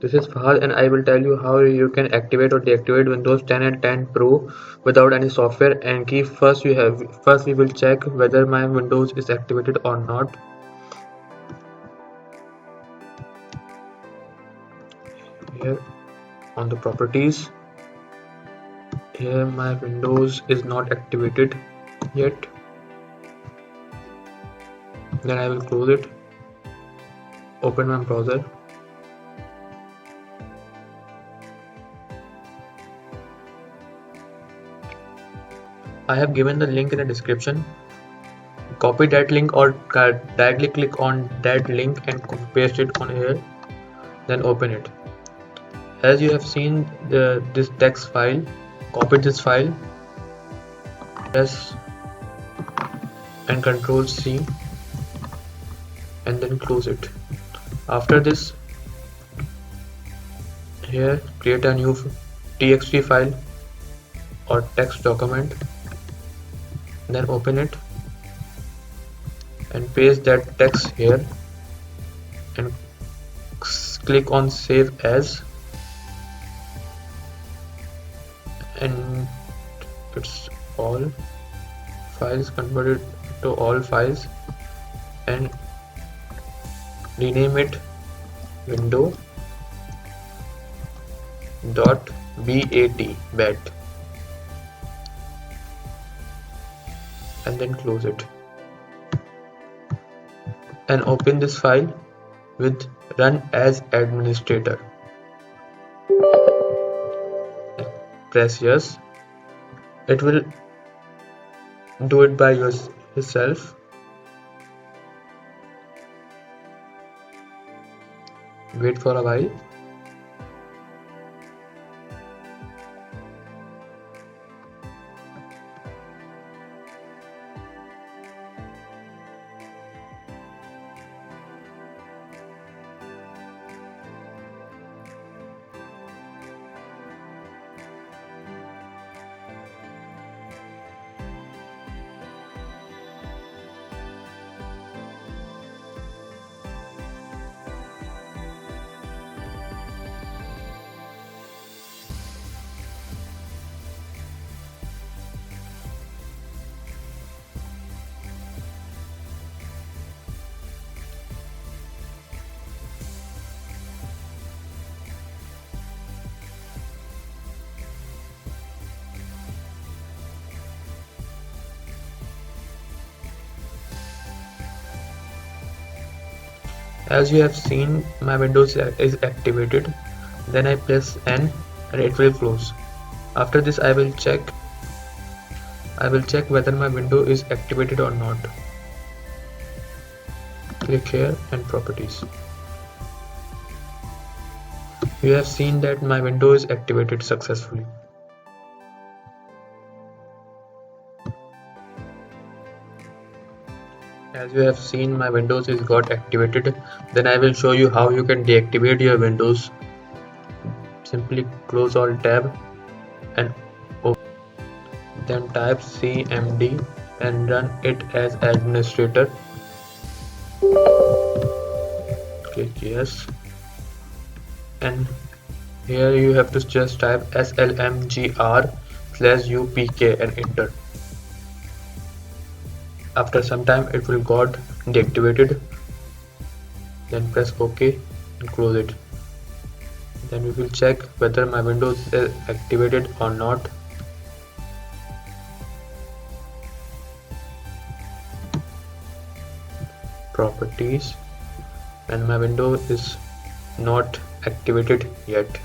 This is Fahad and I will tell you how you can activate or deactivate Windows 10 and 10 Pro without any software and key. First we will check whether my Windows is activated or not. Here on the properties, here my Windows is not activated yet. Then I will close it, open my browser. I have given the link in the description. Copy that link or directly click on that link and paste it on here. Then open it. As you have seen this text file, copy this file, press and Control C and then close it. After this, here create a new txt file or text document, then open it and paste that text here and click on save as, and it's all files converted to all files, and rename it window.bat and then close it and open this file with run as administrator. Press yes. It will do it by yourself. Wait for a while. As you have seen, my Windows is activated. Then I press N and it will close. After this I will check whether my window is activated or not. Click here and properties. You have seen that my window is activated successfully. As you have seen, my Windows is got activated. Then I will show you how you can deactivate your Windows. Simply close all tab and open. Then type cmd and run it as administrator. Click yes, and here you have to just type slmgr/upk and enter. After some time it will got deactivated. Then press OK and close it. Then we will check whether my Windows is activated or not. Properties, and my Windows is not activated yet.